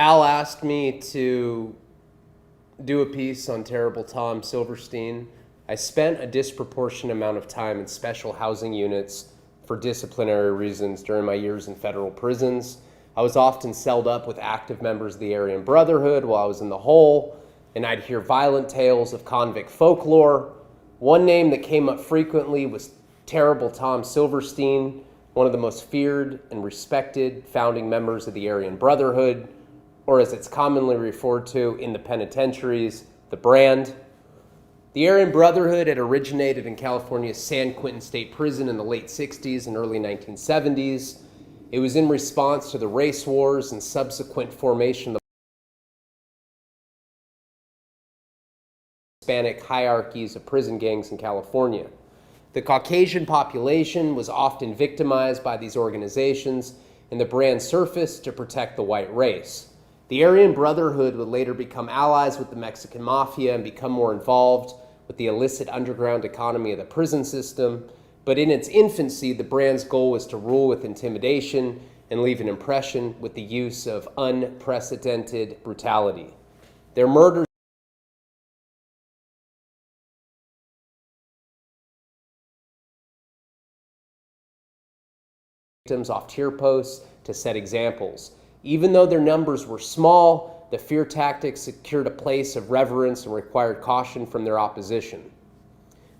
Al asked me to do a piece on Terrible Tom Silverstein. I spent a disproportionate amount of time in special housing units for disciplinary reasons during my years in federal prisons. I was often celled up with active members of the Aryan Brotherhood while I was in the hole, and I'd hear violent tales of convict folklore. One name that came up frequently was Terrible Tom Silverstein, one of the most feared and respected founding members of the Aryan Brotherhood, or as it's commonly referred to in the penitentiaries, the Brand. The Aryan Brotherhood had originated in California's San Quentin State Prison in the late 60s and early 1970s. It was in response to the race wars and subsequent formation of the Hispanic hierarchies of prison gangs in California. The Caucasian population was often victimized by these organizations, and the Brand surfaced to protect the white race. The Aryan Brotherhood would later become allies with the Mexican Mafia and become more involved with the illicit underground economy of the prison system. But in its infancy, the Brand's goal was to rule with intimidation and leave an impression with the use of unprecedented brutality. Their murders victims off tier posts to set examples. Even though their numbers were small, the fear tactics secured a place of reverence and required caution from their opposition.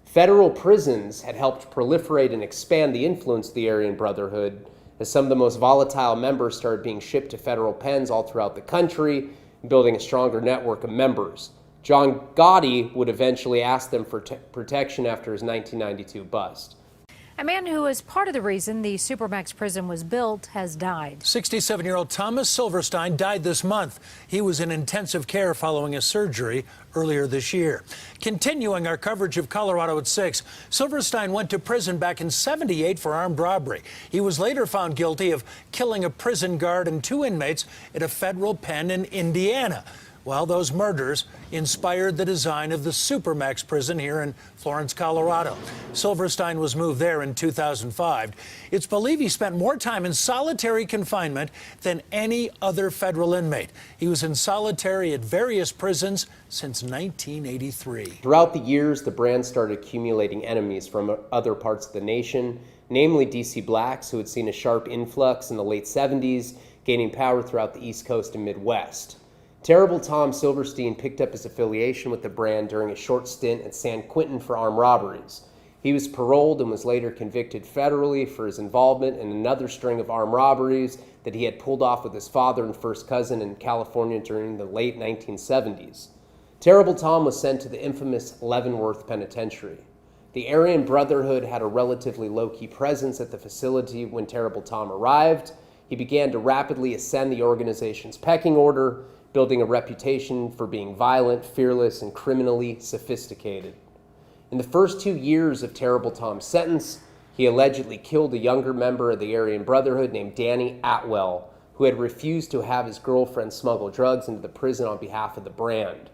Federal prisons had helped proliferate and expand the influence of the Aryan Brotherhood, as some of the most volatile members started being shipped to federal pens all throughout the country, building a stronger network of members. John Gotti would eventually ask them for protection after his 1992 bust. A man who is part of the reason the Supermax prison was built has died. 67-year-old Thomas Silverstein died this month. He was in intensive care following a surgery earlier this year. Continuing our coverage of Colorado at 6, Silverstein went to prison back in '78 for armed robbery. He was later found guilty of killing a prison guard and 2 inmates at a federal pen in Indiana. Well, those murders inspired the design of the Supermax prison here in Florence, Colorado. Silverstein was moved there in 2005. It's believed he spent more time in solitary confinement than any other federal inmate. He was in solitary at various prisons since 1983. Throughout the years, the Brand started accumulating enemies from other parts of the nation, namely DC blacks who had seen a sharp influx in the late 70s, gaining power throughout the East Coast and Midwest. Terrible Tom Silverstein picked up his affiliation with the Brand during a short stint at San Quentin for armed robberies. He was paroled and was later convicted federally for his involvement in another string of armed robberies that he had pulled off with his father and first cousin in California during the late 1970s. Terrible Tom was sent to the infamous Leavenworth Penitentiary. The Aryan Brotherhood had a relatively low-key presence at the facility when Terrible Tom arrived. He began to rapidly ascend the organization's pecking order, building a reputation for being violent, fearless, and criminally sophisticated. In the first 2 years of Terrible Tom's sentence, he allegedly killed a younger member of the Aryan Brotherhood named Danny Atwell, who had refused to have his girlfriend smuggle drugs into the prison on behalf of the Brand.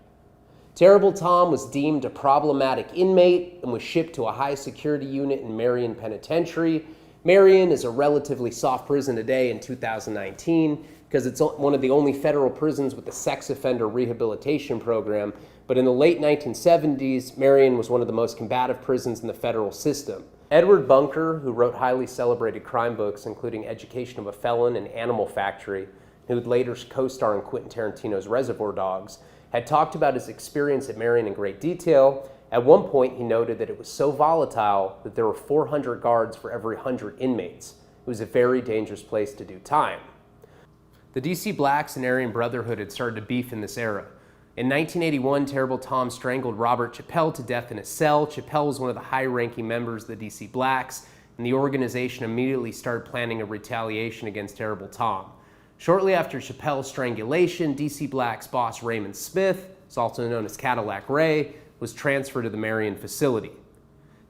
Terrible Tom was deemed a problematic inmate and was shipped to a high-security unit in Marion Penitentiary. Marion is a relatively soft prison today in 2019, because it's one of the only federal prisons with a sex offender rehabilitation program. But in the late 1970s, Marion was one of the most combative prisons in the federal system. Edward Bunker, who wrote highly celebrated crime books, including Education of a Felon and Animal Factory, who would later co-star in Quentin Tarantino's Reservoir Dogs, had talked about his experience at Marion in great detail. At one point, he noted that it was so volatile that there were 400 guards for every 100 inmates. It was a very dangerous place to do time. The DC Blacks and Aryan Brotherhood had started to beef in this era. In 1981, Terrible Tom strangled Robert Chappelle to death in a cell. Chappelle was one of the high-ranking members of the DC Blacks, and the organization immediately started planning a retaliation against Terrible Tom. Shortly after Chappelle's strangulation, DC Blacks boss Raymond Smith, who's also known as Cadillac Ray, was transferred to the Marion facility.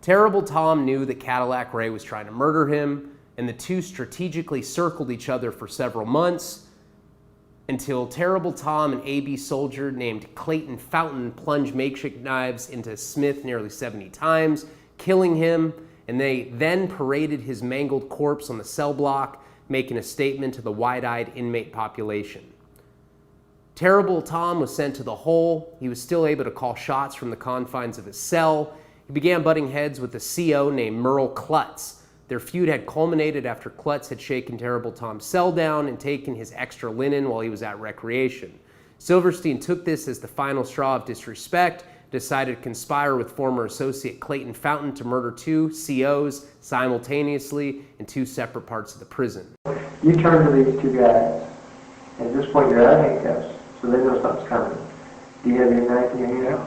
Terrible Tom knew that Cadillac Ray was trying to murder him, and the two strategically circled each other for several months, until Terrible Tom and AB soldier named Clayton Fountain plunged makeshift knives into Smith nearly 70 times, killing him, and they then paraded his mangled corpse on the cell block, making a statement to the wide-eyed inmate population. Terrible Tom was sent to the hole. He was still able to call shots from the confines of his cell. He began butting heads with a CO named Merle Klutz. Their feud had culminated after Klutz had shaken Terrible Tom's cell down and taken his extra linen while he was at recreation. Silverstein took this as the final straw of disrespect, decided to conspire with former associate Clayton Fountain to murder 2 COs simultaneously in 2 separate parts of the prison. You turn to these 2 guys, and at this point you're out of handcuffs, so they know something's coming. Do you have your knife in your hand? Yeah.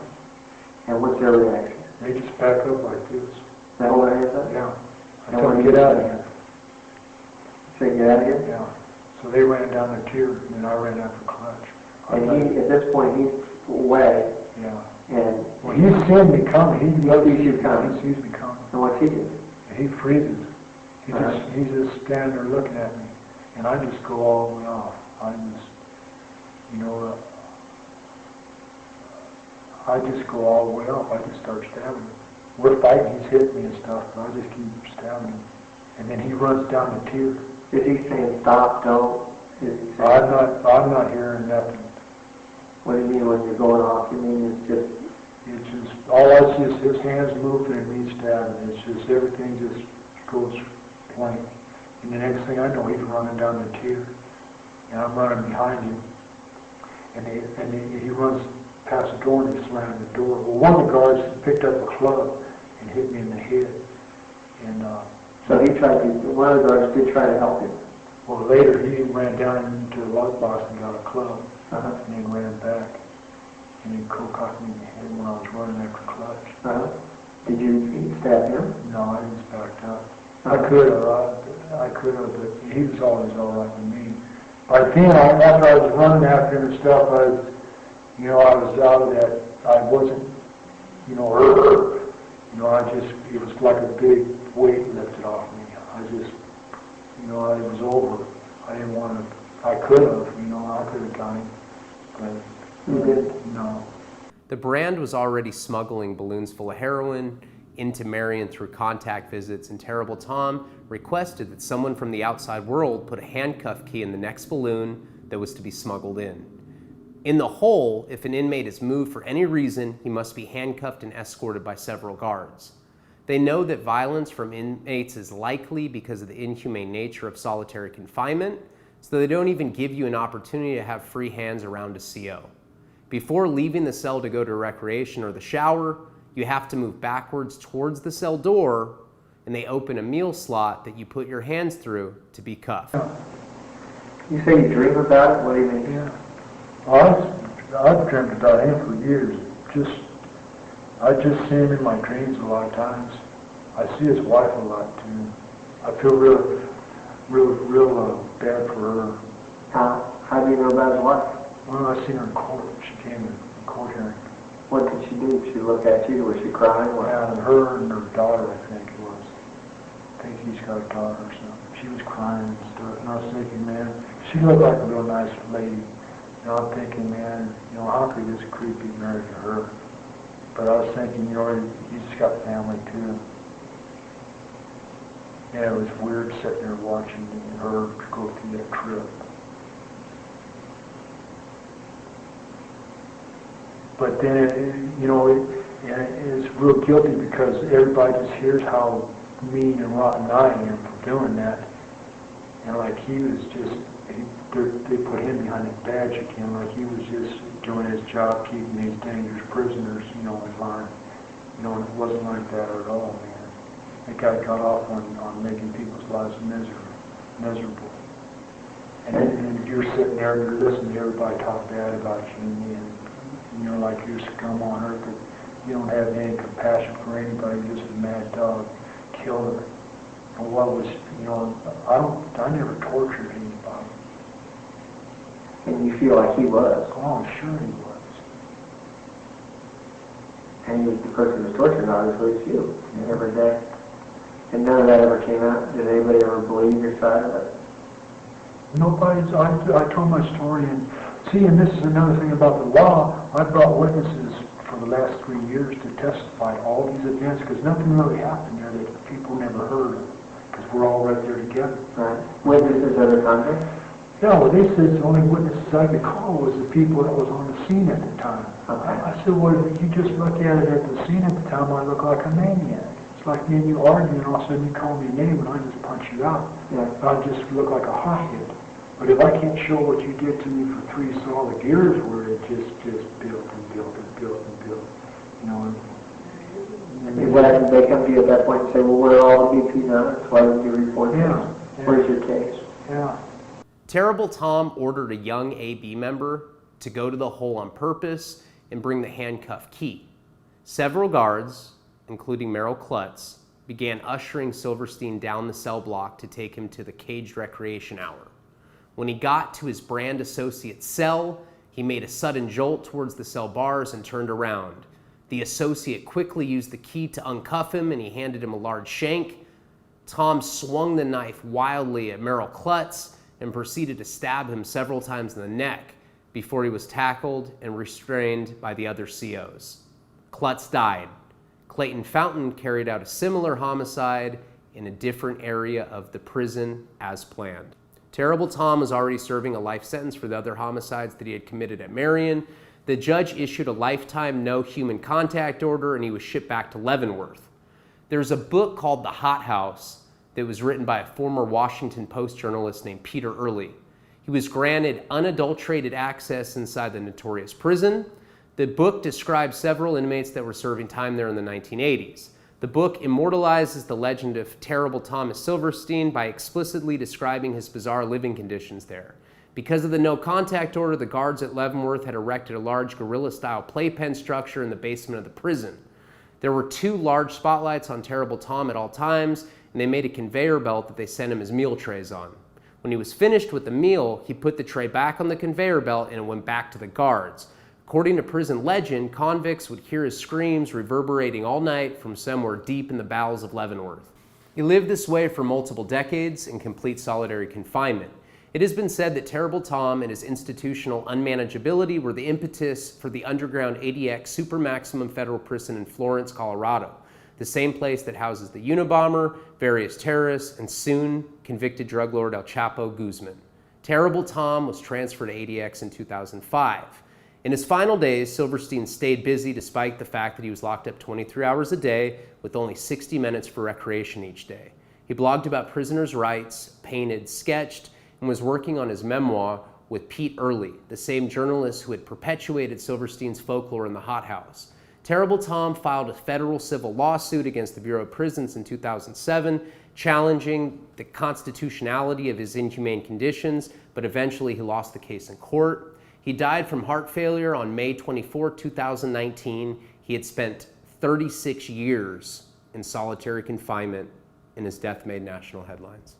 And what's their reaction? They just back up like this. They hold their hands up? Yeah. I And told what them, do get you out of say? here. Say, get out of here? Yeah. So they ran down the tier, and then I ran after Clutch. And he, at this point, he's away, Yeah. and Well, he's seen me coming. He sees you coming. He sees me coming. and what's he do? And he freezes. Uh-huh. He's just standing there looking at me. And I just go all the way off. I just, I just go all the way off. I just start stabbing him. We're fighting. He's hitting me and stuff, but I just keep stabbing him. And then he runs down the tier. Is he saying stop, don't? Is he saying, I'm not hearing nothing. what do you mean when you're going off? You mean it's just, It's just, all I see is his hands moving and me stabbing. It's just, everything just goes blank. And the next thing I know, he's running down the tier. And I'm running behind him. And he runs past the door and he's slamming the door. Well, one of the guards picked up a club and hit me in the head. And, so he tried to, one of the guards did try to help him. well, later he ran down into the lock box and got a club. Uh-huh. And then ran back. And he cocked me in the head when I was running after Clutch. Uh-huh. Did you stab him? No, I just backed up. I could have, but he was always all right with me. By then, after I was running after him and stuff, I was out of that. I wasn't, it was like a big weight lifted off me. I just, it was over. I didn't want to, I could have, I could have done it, but You did? no. The brand was already smuggling balloons full of heroin into Marion through contact visits, and Terrible Tom requested that someone from the outside world put a handcuff key in the next balloon that was to be smuggled in. In the hole, if an inmate is moved for any reason, he must be handcuffed and escorted by several guards. They know that violence from inmates is likely because of the inhumane nature of solitary confinement, so they don't even give you an opportunity to have free hands around a CO. Before leaving the cell to go to recreation or the shower, you have to move backwards towards the cell door, and they open a meal slot that you put your hands through to be cuffed. You say you dream about it? What do you mean? Yeah. I've dreamt about him for years. I just see him in my dreams a lot of times. I see his wife a lot too. I feel real bad for her. How do you know about his wife? Well, I seen her in court. She came in court hearing. What did she do? Did she look at you? Was she crying? What? And her and her daughter, I think it was. I think he's got a daughter or something. She was crying and stuff. And I was thinking, man, she looked like a real nice lady. I'm thinking, man, how could this creep be married to her? But I was thinking, he's got family too. Yeah, it was weird sitting there watching her go through that trip. But then, it's real guilty because everybody just hears how mean and rotten I am for doing that. And like he was just, they put him behind that badge again, like he was just doing his job, keeping these dangerous prisoners, in line. And it wasn't like that at all, man. That guy got off on making people's lives miserable. And you're sitting there and you're listening to everybody talk bad about you, and you're like you're scum on earth, that you don't have any compassion for anybody, you're just a mad dog, killer. And what was, I never tortured anybody. And you feel like he was. Oh, I'm sure he was. And he was the person who was tortured, obviously, it's you. Every day. And none of that ever came out? Did anybody ever believe your side of it? Nobody's, I told my story, and see, and this is another thing about the law, I brought witnesses for the last 3 years to testify all these events, because nothing really happened there that people never heard of, because we're all right there together. Right. Witnesses other convicts? Yeah, well, they said the only witnesses I could call was the people that was on the scene at the time. Okay. I said, well, if you just look at it at the scene at the time, I look like a maniac. It's like me and you arguing, and all of a sudden you call me a name and I just punch you out. Yeah. I just look like a hothead. But if I can't show what you did to me for 3 solid years, where it just built and built and built and built, you know. And what happens, they come to you at that point and say, well, we're all BP now, that's why would you report this? Yeah. Where's your case? Yeah. Terrible Tom ordered a young AB member to go to the hole on purpose and bring the handcuff key. Several guards, including Merrill Klutz, began ushering Silverstein down the cell block to take him to the caged recreation hour. When he got to his brand associate's cell, he made a sudden jolt towards the cell bars and turned around. The associate quickly used the key to uncuff him, and he handed him a large shank. Tom swung the knife wildly at Merrill Klutz and proceeded to stab him several times in the neck before he was tackled and restrained by the other COs. Klutz died. Clayton Fountain carried out a similar homicide in a different area of the prison as planned. Terrible Tom was already serving a life sentence for the other homicides that he had committed at Marion. The judge issued a lifetime no human contact order, and he was shipped back to Leavenworth. There's a book called The Hot House that was written by a former Washington Post journalist named Peter Early. He was granted unadulterated access inside the notorious prison. The book describes several inmates that were serving time there in the 1980s. The book immortalizes the legend of terrible Thomas Silverstein by explicitly describing his bizarre living conditions there. Because of the no contact order, the guards at Leavenworth had erected a large guerrilla-style playpen structure in the basement of the prison. There were 2 large spotlights on Terrible Tom at all times, and they made a conveyor belt that they sent him his meal trays on. When he was finished with the meal, he put the tray back on the conveyor belt and it went back to the guards. According to prison legend, convicts would hear his screams reverberating all night from somewhere deep in the bowels of Leavenworth. He lived this way for multiple decades in complete solitary confinement. It has been said that Terrible Tom and his institutional unmanageability were the impetus for the underground ADX super maximum federal prison in Florence, Colorado, the same place that houses the Unabomber, various terrorists, and soon convicted drug lord El Chapo Guzman. Terrible Tom was transferred to ADX in 2005. In his final days, Silverstein stayed busy despite the fact that he was locked up 23 hours a day with only 60 minutes for recreation each day. He blogged about prisoners' rights, painted, sketched, and was working on his memoir with Pete Early, the same journalist who had perpetuated Silverstein's folklore in the Hot House. Terrible Tom filed a federal civil lawsuit against the Bureau of Prisons in 2007, challenging the constitutionality of his inhumane conditions, but eventually he lost the case in court. He died from heart failure on May 24, 2019. He had spent 36 years in solitary confinement, and his death made national headlines.